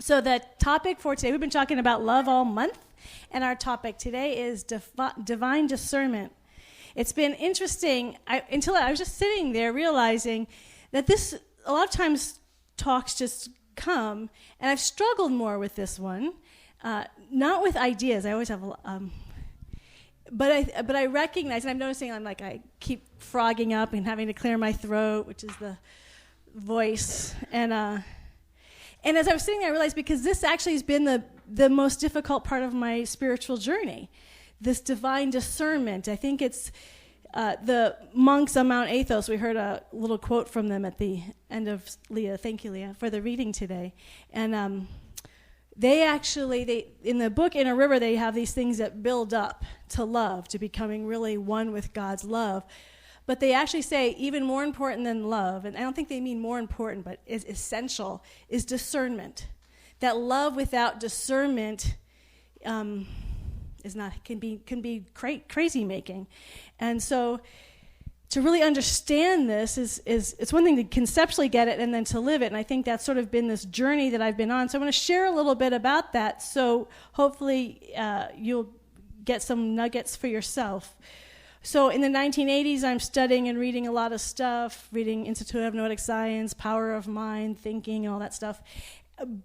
So the topic for today, we've been talking about love all month, and our topic today is divine discernment. It's been interesting until I was just sitting there realizing that this, a lot of times talks just come, and I've struggled more with this one, not with ideas. I always have but I recognize, and I'm noticing I keep frogging up and having to clear my throat, which is the voice, and as I was sitting there, I realized because this actually has been the most difficult part of my spiritual journey, this divine discernment. I think it's the monks on Mount Athos. We heard a little quote from them at the end of Leah. Thank you, Leah, for the reading today. And they in the book In a River, they have these things that build up to love, to becoming really one with God's love. But they actually say even more important than love, and I don't think they mean more important, but is essential, is discernment. That love without discernment can be crazy making. And so to really understand this is it's one thing to conceptually get it and then to live it. And I think that's sort of been this journey that I've been on. So I want to share a little bit about that. So hopefully you'll get some nuggets for yourself. So in the 1980s, I'm studying and reading a lot of stuff, reading Institute of Noetic Science, Power of Mind, Thinking, and all that stuff.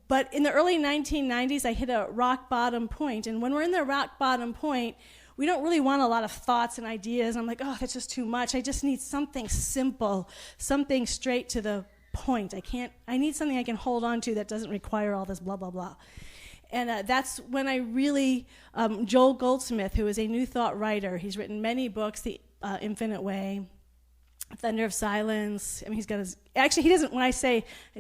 But in the early 1990s, I hit a rock bottom point. And when we're in the rock bottom point, we don't really want a lot of thoughts and ideas. I'm like, oh, that's just too much. I just need something simple, something straight to the point. I need something I can hold on to that doesn't require all this blah, blah, blah. And that's when I really, Joel Goldsmith, who is a New Thought writer, he's written many books, The Infinite Way, Thunder of Silence. I mean, he doesn't, when I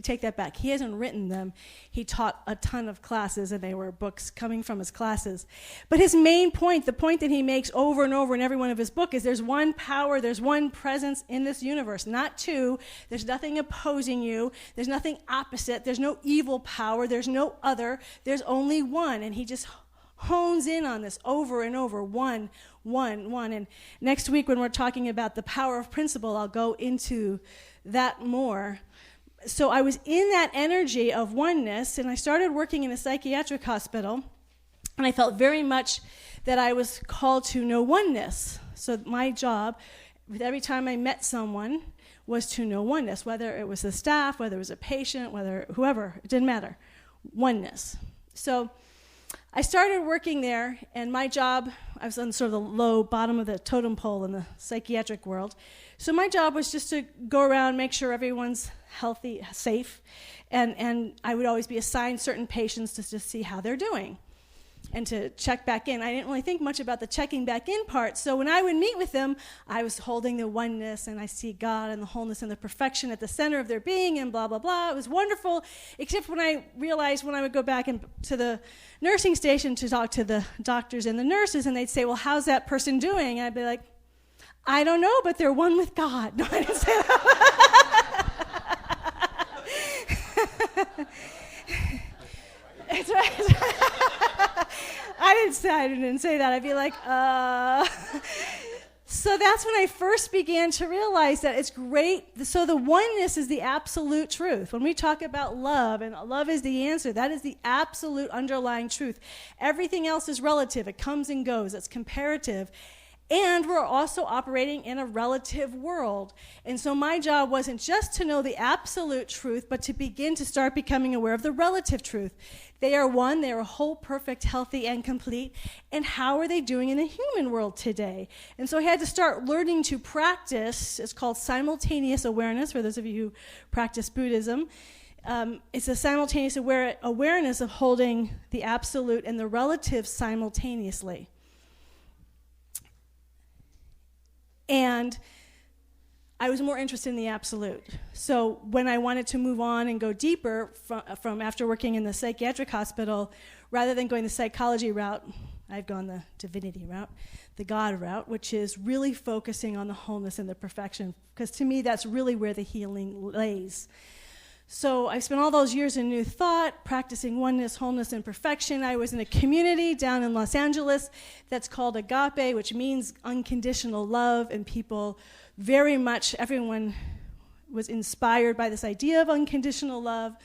take that back, he hasn't written them. He taught a ton of classes, and they were books coming from his classes. But his main point, the point that he makes over and over in every one of his books, is there's one power, there's one presence in this universe, not two. There's nothing opposing you. There's nothing opposite. There's no evil power. There's no other. There's only one. And he just hones in on this over and over, one. And next week when we're talking about the power of principle, I'll go into that more. So I was in that energy of oneness, and I started working in a psychiatric hospital, and I felt very much that I was called to know oneness. So my job, with every time I met someone, was to know oneness, whether it was the staff, whether it was a patient, whether whoever, it didn't matter. Oneness. So I started working there, and my job, I was on sort of the low bottom of the totem pole in the psychiatric world. So my job was just to go around, make sure everyone's healthy, safe, and I would always be assigned certain patients to just see how they're doing and to check back in. I didn't really think much about the checking back in part, so when I would meet with them, I was holding the oneness, and I see God and the wholeness and the perfection at the center of their being, and blah, blah, blah. It was wonderful, except when I realized when I would go back to the nursing station to talk to the doctors and the nurses, and they'd say, well, how's that person doing? And I'd be like, I don't know, but they're one with God. No, I didn't say that. That's right. I didn't say that. I'd be like, So that's when I first began to realize that it's great. So the oneness is the absolute truth. When we talk about love, and love is the answer, that is the absolute underlying truth. Everything else is relative. It comes and goes. It's comparative. And we're also operating in a relative world. And so my job wasn't just to know the absolute truth, but to begin to start becoming aware of the relative truth. They are one, they are whole, perfect, healthy, and complete. And how are they doing in the human world today? And so I had to start learning to practice, it's called simultaneous awareness, for those of you who practice Buddhism. It's a simultaneous awareness of holding the absolute and the relative simultaneously. And I was more interested in the absolute. So when I wanted to move on and go deeper from after working in the psychiatric hospital, rather than going the psychology route, I've gone the divinity route, the God route, which is really focusing on the wholeness and the perfection, because to me that's really where the healing lays. So I spent all those years in New Thought, practicing oneness, wholeness, and perfection. I was in a community down in Los Angeles that's called Agape, which means unconditional love, and people very much, everyone was inspired by this idea of unconditional love.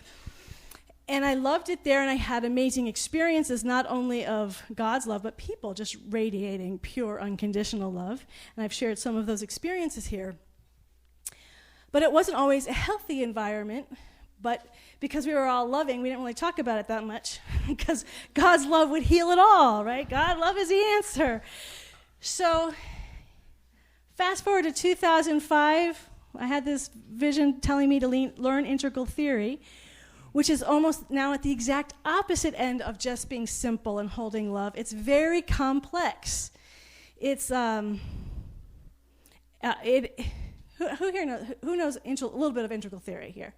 And I loved it there, and I had amazing experiences, not only of God's love, but people just radiating pure, unconditional love. And I've shared some of those experiences here. But it wasn't always a healthy environment, but because we were all loving, we didn't really talk about it that much, because God's love would heal it all, right? God's love is the answer. So fast forward to 2005, I had this vision telling me to learn integral theory, which is almost now at the exact opposite end of just being simple and holding love. It's very complex. It's who here knows a little bit of integral theory here?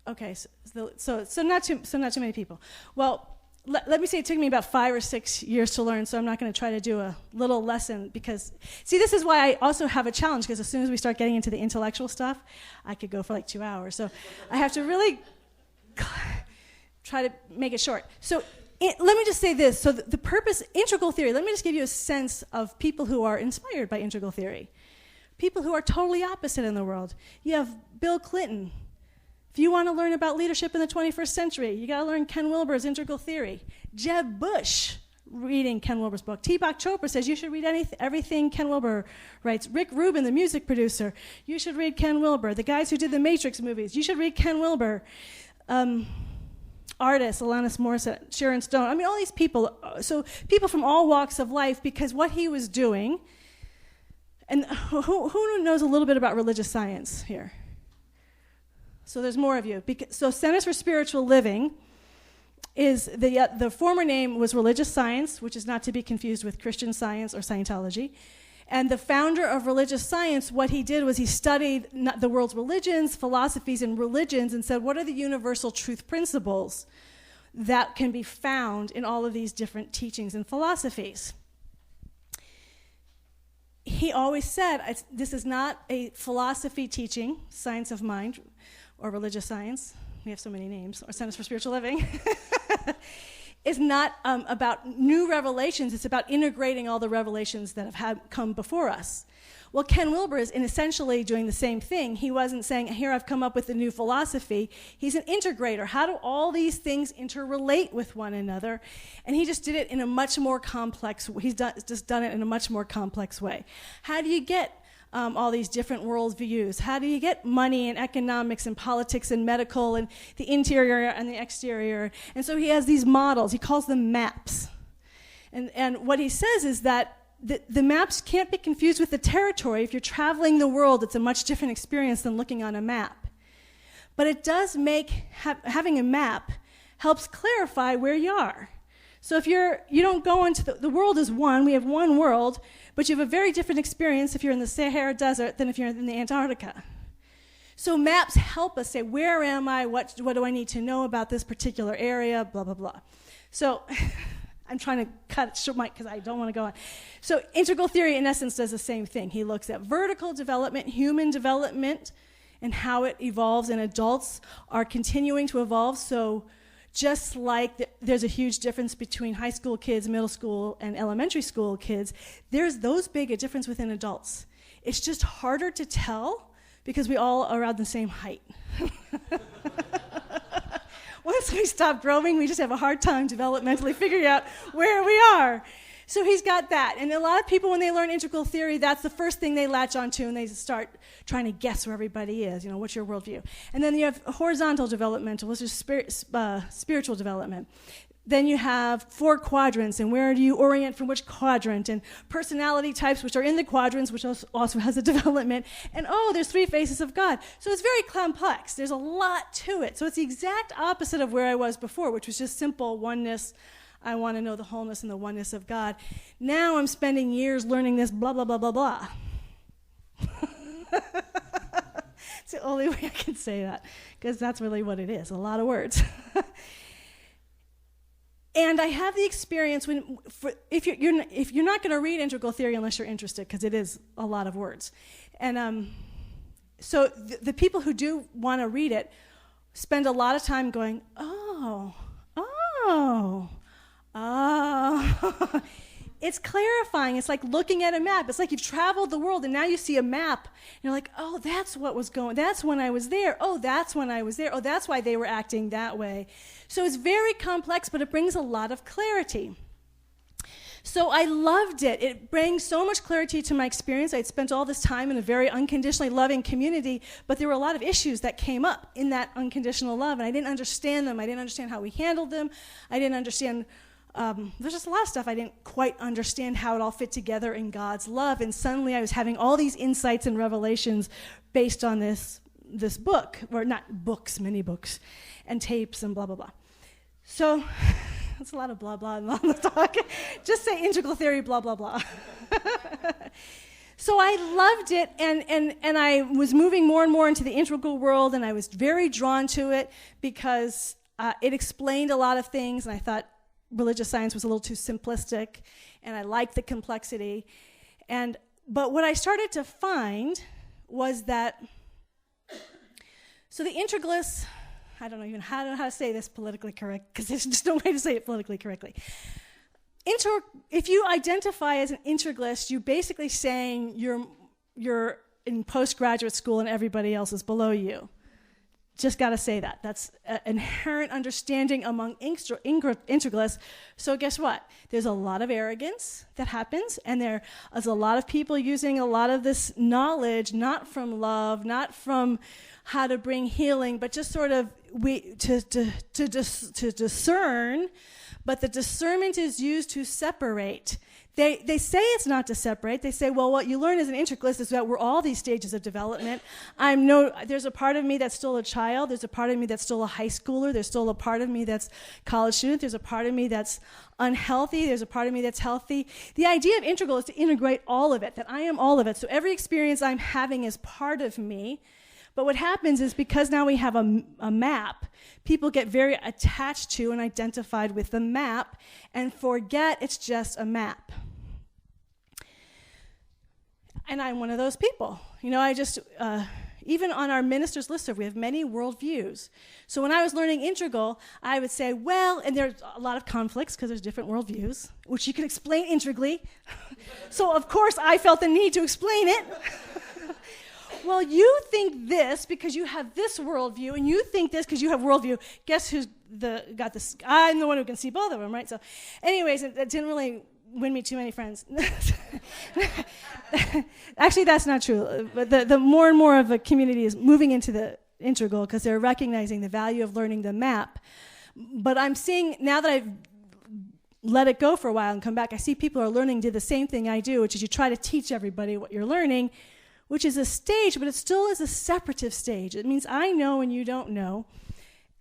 Okay, so not too many people. Well, let me say it took me about 5 or 6 years to learn, so I'm not going to try to do a little lesson because, see, this is why I also have a challenge, because as soon as we start getting into the intellectual stuff, I could go for like 2 hours. So I have to really try to make it short. So let me just say this. So the purpose, integral theory, let me just give you a sense of people who are inspired by integral theory. People who are totally opposite in the world. You have Bill Clinton. If you want to learn about leadership in the 21st century, you got to learn Ken Wilber's integral theory. Jeb Bush reading Ken Wilber's book. Deepak Chopra says you should read everything Ken Wilber writes. Rick Rubin, the music producer, you should read Ken Wilber. The guys who did the Matrix movies, you should read Ken Wilber. Artists, Alanis Morissette, Sharon Stone. I mean, all these people. So people from all walks of life, because what he was doing. And who knows a little bit about religious science here? So there's more of you. So Centers for Spiritual Living is the former name was Religious Science, which is not to be confused with Christian Science or Scientology. And the founder of religious science, what he did was he studied the world's religions, philosophies, and religions, and said, what are the universal truth principles that can be found in all of these different teachings and philosophies? He always said, this is not a philosophy teaching, science of mind, or religious science. We have so many names, or Centers for Spiritual Living. Is not about new revelations. It's about integrating all the revelations that have come before us. Well, Ken Wilber is essentially doing the same thing. He wasn't saying, here I've come up with a new philosophy. He's an integrator. How do all these things interrelate with one another? And he just did it in a much more complex way. He's just done it in a much more complex way. How do you get all these different worldviews? How do you get money and economics and politics and medical and the interior and the exterior? And so he has these models. He calls them maps. And what he says is that the maps can't be confused with the territory. If you're traveling the world, it's a much different experience than looking on a map. But it does make, having a map helps clarify where you are. So if you don't go into the world is one, we have one world, but you have a very different experience if you're in the Sahara Desert than if you're in the Antarctica. So maps help us say, where am I, what do I need to know about this particular area, blah, blah, blah. So I'm trying to cut it short because I don't want to go on. So integral theory, in essence, does the same thing. He looks at vertical development, human development, and how it evolves, and adults are continuing to evolve. So just like there's a huge difference between high school kids, middle school, and elementary school kids, there's those big a difference within adults. It's just harder to tell because we all are around the same height. Once we stop growing, we just have a hard time developmentally figuring out where we are. So he's got that. And a lot of people, when they learn integral theory, that's the first thing they latch onto, and they start trying to guess where everybody is. What's your worldview? And then you have horizontal developmental, which is spiritual development. Then you have 4 quadrants, and where do you orient from which quadrant? And personality types, which are in the quadrants, which also has a development. And there's 3 faces of God. So it's very complex. There's a lot to it. So it's the exact opposite of where I was before, which was just simple oneness. I want to know the wholeness and the oneness of God. Now I'm spending years learning this blah, blah, blah, blah, blah. It's the only way I can say that, because that's really what it is, a lot of words. And I have the experience if you're not going to read integral theory unless you're interested, because it is a lot of words. And so the people who do want to read it spend a lot of time going, it's clarifying. It's like looking at a map. It's like you've traveled the world and now you see a map. And you're like, oh, that's what was going. That's when I was there. Oh, that's when I was there. Oh, that's why they were acting that way. So it's very complex, but it brings a lot of clarity. So I loved it. It brings so much clarity to my experience. I'd spent all this time in a very unconditionally loving community, but there were a lot of issues that came up in that unconditional love, and I didn't understand them. I didn't understand how we handled them. I didn't understand, there's just a lot of stuff I didn't quite understand how it all fit together in God's love, and suddenly I was having all these insights and revelations based on this book, or not books, many books, and tapes and blah, blah, blah. So that's a lot of blah, blah, and long talk. Just say integral theory, blah, blah, blah. So I loved it, and I was moving more and more into the integral world, and I was very drawn to it because it explained a lot of things, and I thought religious science was a little too simplistic, and I liked the complexity. But what I started to find was that, so the integralists, I don't know how to say this politically correct, because there's just no way to say it politically correctly. If you identify as an integralist, you're basically saying you're in postgraduate school and everybody else is below you. Just got to say that. That's an inherent understanding among integralists. So guess what? There's a lot of arrogance that happens, and there's a lot of people using a lot of this knowledge, not from love, not from how to bring healing, but just sort of to discern. But the discernment is used to separate. They say it's not to separate. They say, well, what you learn as an integralist is that we're all these stages of development. There's a part of me that's still a child. There's a part of me that's still a high schooler. There's still a part of me that's a college student. There's a part of me that's unhealthy. There's a part of me that's healthy. The idea of integral is to integrate all of it, that I am all of it. So every experience I'm having is part of me. But what happens is, because now we have a map, people get very attached to and identified with the map and forget it's just a map. And I'm one of those people. Even on our ministers' listserv, we have many worldviews. So when I was learning integral, I would say, well, and there's a lot of conflicts because there's different worldviews, which you can explain integrally. So of course I felt the need to explain it. Well, you think this because you have this worldview, and you think this because you have worldview. Guess who's got this? I'm the one who can see both of them, right? So anyways, it didn't really win me too many friends. Actually, that's not true. But the more and more of a community is moving into the integral because they're recognizing the value of learning the map. But I'm seeing, now that I've let it go for a while and come back, I see people are learning to do the same thing I do, which is you try to teach everybody what you're learning, which is a stage, but it still is a separative stage. It means I know and you don't know.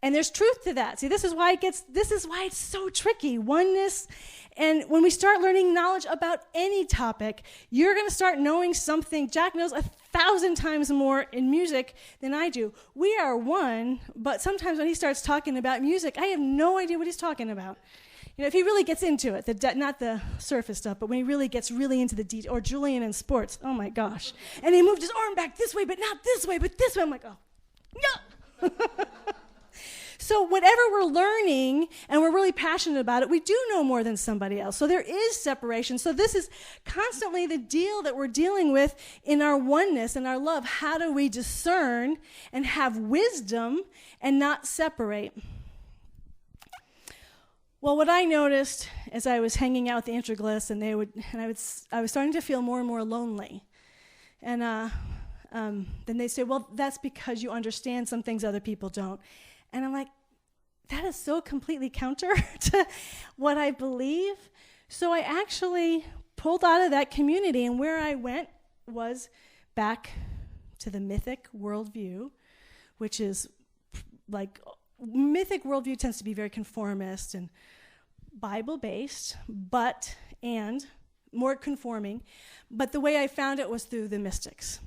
And there's truth to that. See, this is why it's so tricky. Oneness, and when we start learning knowledge about any topic, you're going to start knowing something. Jack knows 1,000 times more in music than I do. We are one, but sometimes when he starts talking about music, I have no idea what he's talking about. If he really gets into it, not the surface stuff, but when he really gets into the detail, or Julian in sports, oh my gosh. And he moved his arm back this way, but not this way, but this way. I'm like, oh, no. So whatever we're learning, and we're really passionate about it, we do know more than somebody else. So there is separation. So this is constantly the deal that we're dealing with in our oneness and our love. How do we discern and have wisdom and not separate? Well, what I noticed as I was hanging out with the integralists, I was starting to feel more and more lonely. And then they say, well, that's because you understand some things other people don't. And I'm like, that is so completely counter to what I believe. So I actually pulled out of that community, and where I went was back to the mythic worldview, which is like, mythic worldview tends to be very conformist and Bible-based, and more conforming. But the way I found it was through the mystics.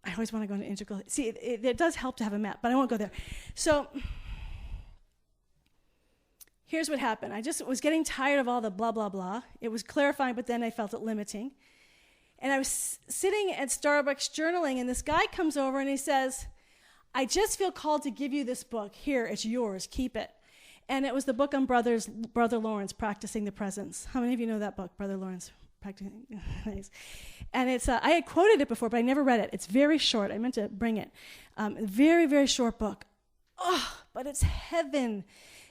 I always want to go into integral. See, it does help to have a map, but I won't go there. So here's what happened. I just was getting tired of all the blah, blah, blah. It was clarifying, but then I felt it limiting. And I was sitting at Starbucks journaling, and this guy comes over and he says, I just feel called to give you this book. Here, it's yours. Keep it. And it was the book on Brother Lawrence, Practicing the Presence. How many of you know that book, Brother Lawrence? Nice. And it's I had quoted it before, but I never read it. It's very short. I meant to bring it. Very, very short book. Oh, but it's heaven.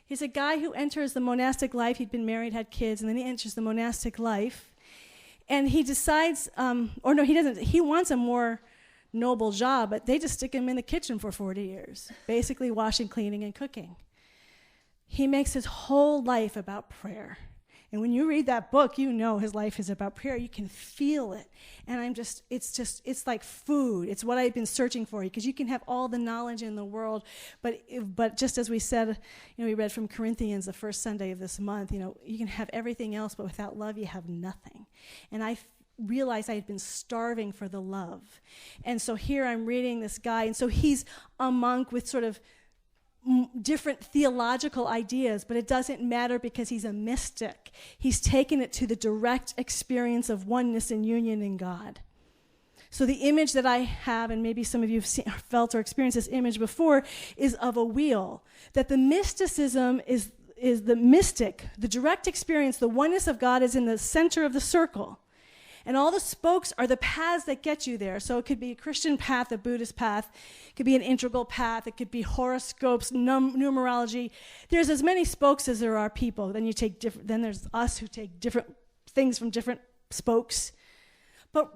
He's a guy who enters the monastic life. He'd been married, had kids, and then he enters the monastic life. And he decides, he doesn't. He wants a more noble job, but they just stick him in the kitchen for 40 years, basically washing, cleaning, and cooking. He makes his whole life about prayer. And when you read that book, you know his life is about prayer. You can feel it. And it's like food. It's what I've been searching for, because you can have all the knowledge in the world. But just as we said, we read from Corinthians the first Sunday of this month, you can have everything else, but without love, you have nothing. And I realized I had been starving for the love. And so here I'm reading this guy. And so he's a monk with sort of different theological ideas, but it doesn't matter because he's a mystic. He's taken it to the direct experience of oneness and union in God. So the image that I have, and maybe some of you have felt or experienced this image before, is of a wheel. That the mysticism is the mystic, the direct experience, the oneness of God is in the center of the circle. And all the spokes are the paths that get you there. So it could be a Christian path, a Buddhist path. It could be an integral path. It could be horoscopes, numerology. There's as many spokes as there are people. Then there's us who take different things from different spokes.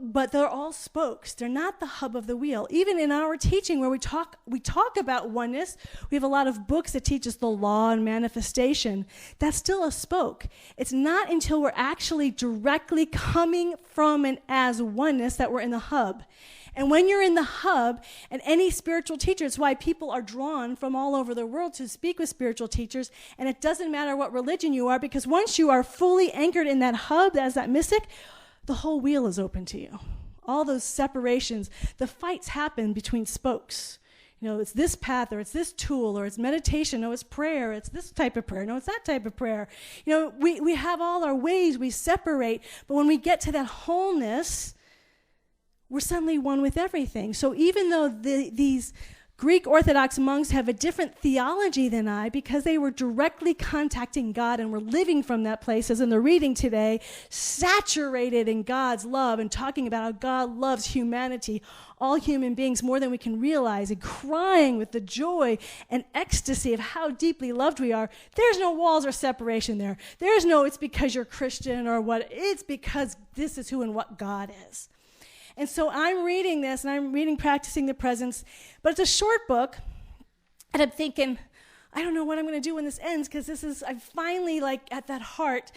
But they're all spokes. They're not the hub of the wheel. Even in our teaching where we talk about oneness, we have a lot of books that teach us the law and manifestation. That's still a spoke. It's not until we're actually directly coming from and as oneness that we're in the hub. And when you're in the hub, and any spiritual teacher, it's why people are drawn from all over the world to speak with spiritual teachers, and it doesn't matter what religion you are, because once you are fully anchored in that hub as that mystic, the whole wheel is open to you. All those separations, the fights happen between spokes. It's this path, or it's this tool, or it's meditation, no, it's prayer, it's this type of prayer, no, it's that type of prayer. We have all our ways we separate, but when we get to that wholeness, we're suddenly one with everything. So even though these Greek Orthodox monks have a different theology than I, because they were directly contacting God and were living from that place, as in the reading today, saturated in God's love and talking about how God loves humanity, all human beings, more than we can realize, and crying with the joy and ecstasy of how deeply loved we are. There's no walls or separation there. There's no, it's because you're Christian or what. It's because this is who and what God is. And so I'm reading this, and I'm reading Practicing the Presence, but it's a short book, and I'm thinking, I don't know what I'm going to do when this ends, because I'm finally at that heart.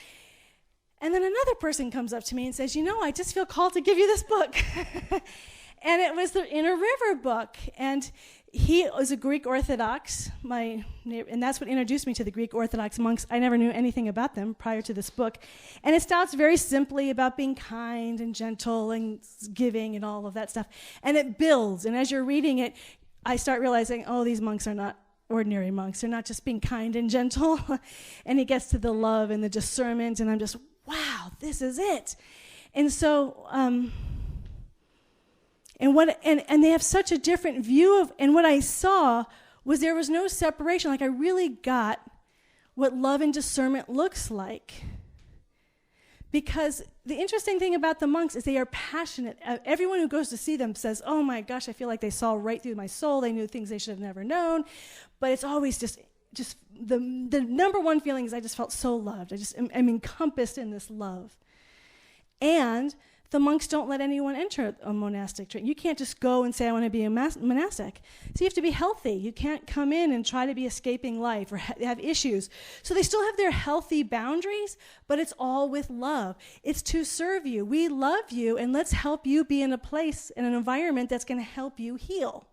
And then another person comes up to me and says, I just feel called to give you this book. And it was the Inner River book, and he was a Greek Orthodox, and that's what introduced me to the Greek Orthodox monks. I never knew anything about them prior to this book. And it starts very simply about being kind and gentle and giving and all of that stuff. And it builds, and as you're reading it, I start realizing, these monks are not ordinary monks. They're not just being kind and gentle. And he gets to the love and the discernment, and I'm just, wow, this is it. And so... And they have such a different view of, and what I saw was there was no separation. I really got what love and discernment looks like. Because the interesting thing about the monks is they are passionate. Everyone who goes to see them says, oh my gosh, I feel like they saw right through my soul. They knew things they should have never known. But it's always just the number one feeling is I just felt so loved. I'm encompassed in this love. And the monks don't let anyone enter a monastic training. You can't just go and say, I want to be a monastic. So you have to be healthy. You can't come in and try to be escaping life or have issues. So they still have their healthy boundaries, but it's all with love. It's to serve you. We love you, and let's help you be in a place, in an environment that's going to help you heal.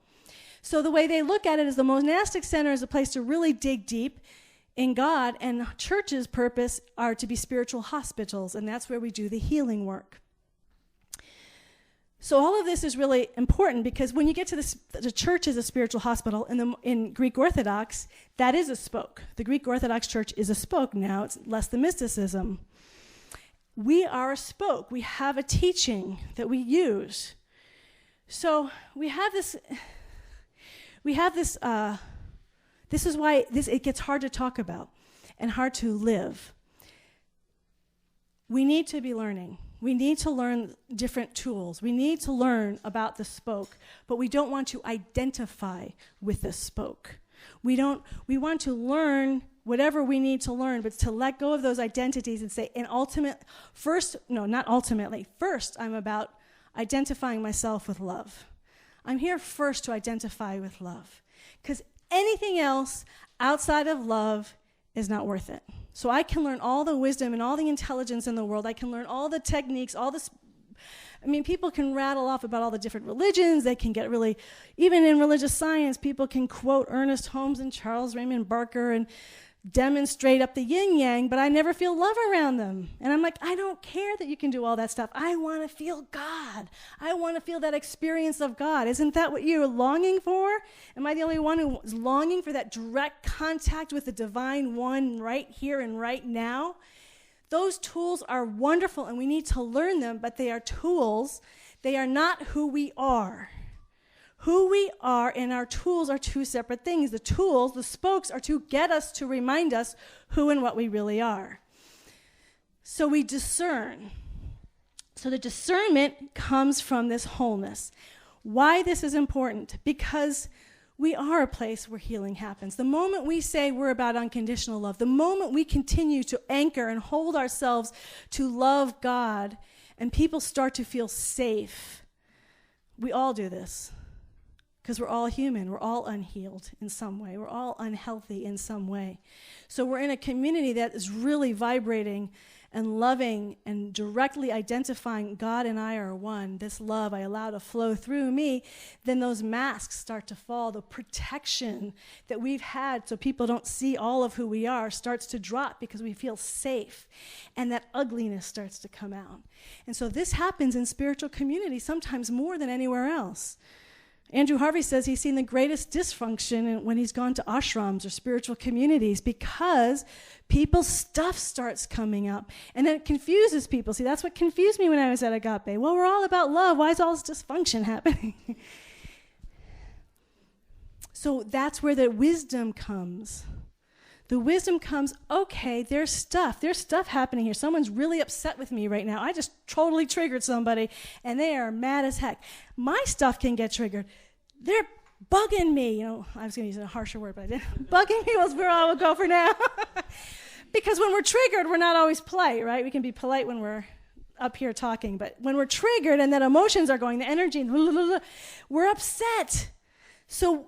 So the way they look at it is the monastic center is a place to really dig deep in God, and church's purpose are to be spiritual hospitals, and that's where we do the healing work. So all of this is really important, because when you get to the church is a spiritual hospital. In Greek Orthodox, that is a spoke. The Greek Orthodox Church is a spoke now. It's less the mysticism. We are a spoke. We have a teaching that we use. So we have this This is why it gets hard to talk about and hard to live. We need to be learning. We need to learn different tools. We need to learn about the spoke, but we don't want to identify with the spoke. We want to learn whatever we need to learn, but to let go of those identities and say, first, I'm about identifying myself with love. I'm here first to identify with love, because anything else outside of love is not worth it. So I can learn all the wisdom and all the intelligence in the world. I can learn all the techniques, people can rattle off about all the different religions. They can get really, even in religious science, people can quote Ernest Holmes and Charles Raymond Barker and demonstrate up the yin-yang, but I never feel love around them. And I'm like, I don't care that you can do all that stuff. I want to feel God. I want to feel that experience of God. Isn't that what you're longing for? Am I the only one who is longing for that direct contact with the divine one right here and right now? Those tools are wonderful, and we need to learn them, but they are tools. They are not who we are. Who we are and our tools are two separate things. The tools, the spokes, are to get us to remind us who and what we really are. So we discern. So the discernment comes from this wholeness. Why this is important? Because we are a place where healing happens. The moment we say we're about unconditional love, the moment we continue to anchor and hold ourselves to love God, and people start to feel safe, we all do this. Because we're all human. We're all unhealed in some way. We're all unhealthy in some way. So we're in a community that is really vibrating and loving and directly identifying God and I are one. This love I allow to flow through me. Then those masks start to fall. The protection that we've had so people don't see all of who we are starts to drop because we feel safe. And that ugliness starts to come out. And so this happens in spiritual community sometimes more than anywhere else. Andrew Harvey says he's seen the greatest dysfunction when he's gone to ashrams or spiritual communities because people's stuff starts coming up. And then it confuses people. See, that's what confused me when I was at Agape. Well, we're all about love. Why is all this dysfunction happening? So that's where the wisdom comes. The wisdom comes, okay, there's stuff happening here. Someone's really upset with me right now. I just totally triggered somebody, and they are mad as heck. My stuff can get triggered. They're bugging me. I was going to use a harsher word, but I didn't. Bugging me was where I would go for now. Because when we're triggered, we're not always polite, right? We can be polite when we're up here talking, but when we're triggered and that emotions are going, the energy, we're upset. So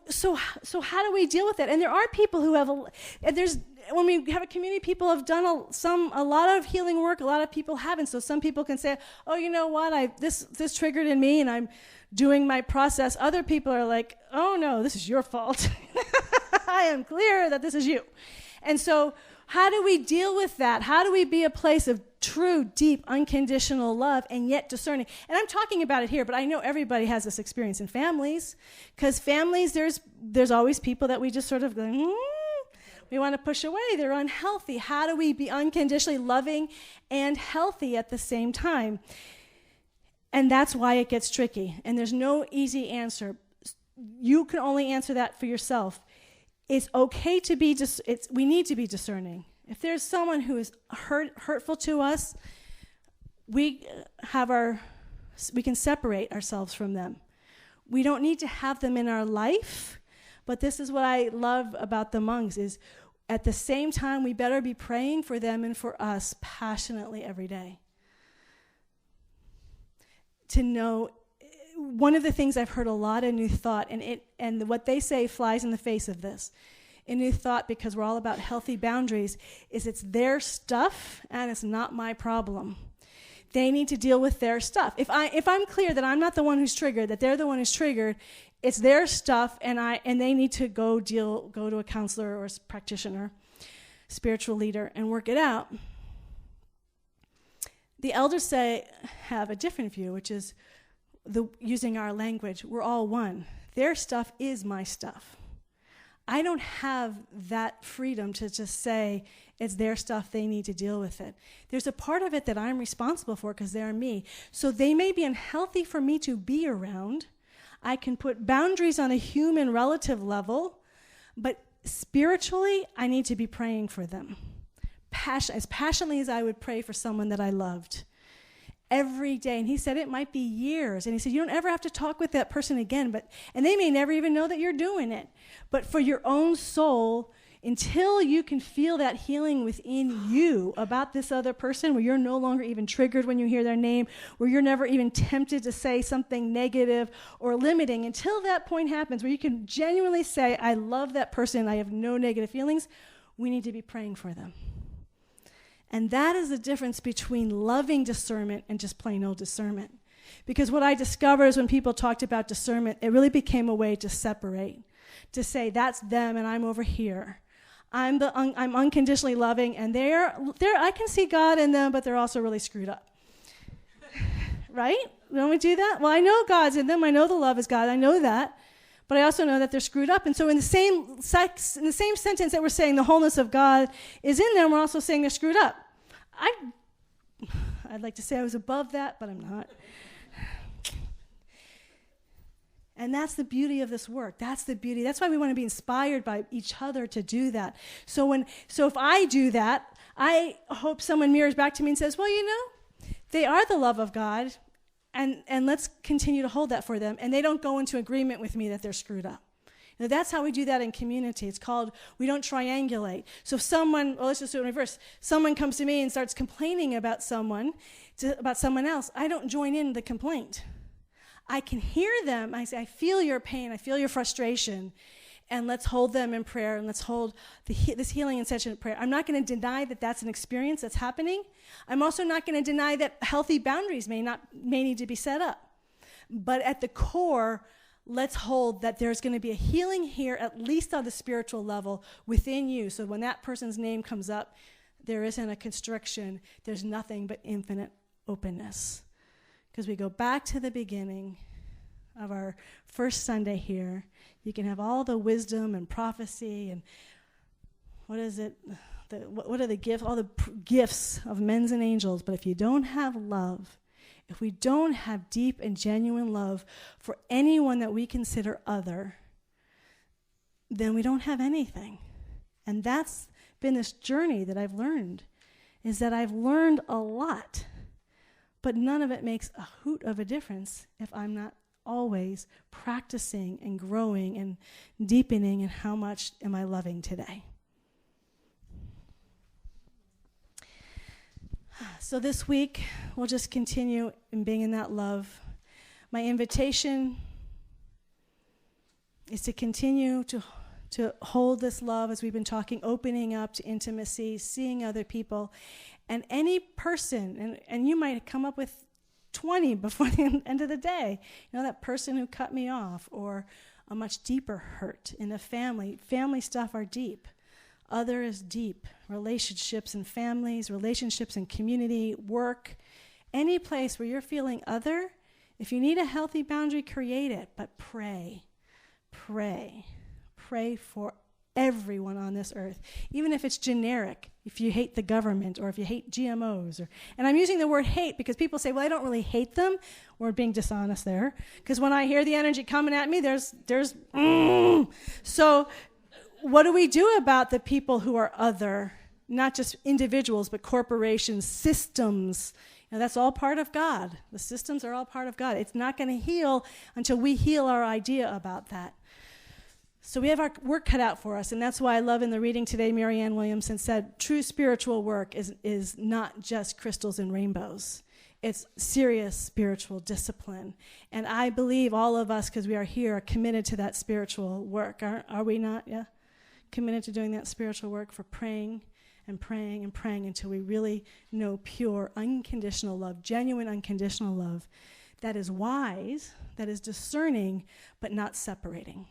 how do we deal with that? And there are people who have, when we have a community, people have done a lot of healing work. A lot of people haven't. So some people can say, oh, you know what? This triggered in me, and I'm doing my process. Other people are like, oh no, this is your fault. I am clear that this is you. And so how do we deal with that? How do we be a place of true, deep, unconditional love and yet discerning? And I'm talking about it here, but I know everybody has this experience in families. Because families, there's always people that we just sort of go, we want to push away. They're unhealthy. How do we be unconditionally loving and healthy at the same time? And that's why it gets tricky. And there's no easy answer. You can only answer that for yourself. It's okay to be, we need to be discerning. If there's someone who is hurtful to us, we can separate ourselves from them. We don't need to have them in our life, but this is what I love about the monks is at the same time, we better be praying for them and for us passionately every day. To know, one of the things I've heard a lot in New Thought, and what they say flies in the face of this, in New Thought, because we're all about healthy boundaries, is it's their stuff and it's not my problem. They need to deal with their stuff. If I'm clear that I'm not the one who's triggered, that they're the one who's triggered, it's their stuff, and they need to go to a counselor or a practitioner, spiritual leader, and work it out. The elders have a different view, which is using our language, we're all one. Their stuff is my stuff. I don't have that freedom to just say it's their stuff, they need to deal with it. There's a part of it that I'm responsible for because they're me. So they may be unhealthy for me to be around. I can put boundaries on a human relative level, but spiritually, I need to be praying for them. As passionately as I would pray for someone that I loved. Every day. And he said it might be years. And he said, you don't ever have to talk with that person again. And they may never even know that you're doing it. But for your own soul, until you can feel that healing within you about this other person, where you're no longer even triggered when you hear their name, where you're never even tempted to say something negative or limiting, until that point happens where you can genuinely say, I love that person, I have no negative feelings, we need to be praying for them. And that is the difference between loving discernment and just plain old discernment. Because what I discovered is when people talked about discernment, it really became a way to separate, to say that's them and I'm over here. I'm unconditionally loving, and I can see God in them, but they're also really screwed up. Right? Don't we do that? Well, I know God's in them. I know the love is God. I know that. But I also know that they're screwed up. And so in the same sentence that we're saying the wholeness of God is in them, we're also saying they're screwed up. I'd like to say I was above that, but I'm not. And that's the beauty of this work. That's the beauty. That's why we want to be inspired by each other to do that. So if I do that, I hope someone mirrors back to me and says, well, they are the love of God, and let's continue to hold that for them. And they don't go into agreement with me that they're screwed up. That's how we do that in community. It's called, we don't triangulate. So if let's just do it in reverse. Someone comes to me and starts complaining about someone else, I don't join in the complaint. I can hear them. I say, I feel your pain. I feel your frustration. And let's hold them in prayer, and let's hold this healing and session in prayer. I'm not going to deny that that's an experience that's happening. I'm also not going to deny that healthy boundaries may need to be set up. But at the core, let's hold that there's going to be a healing here, at least on the spiritual level, within you. So when that person's name comes up, there isn't a constriction. There's nothing but infinite openness. Because we go back to the beginning of our first Sunday here. You can have all the wisdom and prophecy and what is it? What are the gifts? All the gifts of men and angels. But if you don't have love, if we don't have deep and genuine love for anyone that we consider other, then we don't have anything. And that's been this journey that I've learned, is that I've learned a lot. But none of it makes a hoot of a difference if I'm not always practicing and growing and deepening in how much am I loving today. So this week, we'll just continue in being in that love. My invitation is to continue to hold this love as we've been talking, opening up to intimacy, seeing other people. And any person, and you might come up with 20 before the end of the day, that person who cut me off, or a much deeper hurt in a family. Family stuff are deep. Other is deep. Relationships and families, relationships and community, work, any place where you're feeling other, if you need a healthy boundary, create it, but pray. Pray for everyone on this earth, even if it's generic, if you hate the government or if you hate GMOs. And I'm using the word hate because people say, well, I don't really hate them. We're being dishonest there. Because when I hear the energy coming at me, there's. So what do we do about the people who are other, not just individuals, but corporations, systems? That's all part of God. The systems are all part of God. It's not going to heal until we heal our idea about that. So we have our work cut out for us, and that's why I love in the reading today, Marianne Williamson said, true spiritual work is not just crystals and rainbows. It's serious spiritual discipline. And I believe all of us, because we are here, are committed to that spiritual work. Are we not? Yeah? Committed to doing that spiritual work, for praying and praying and praying until we really know pure, unconditional love, genuine unconditional love that is wise, that is discerning, but not separating.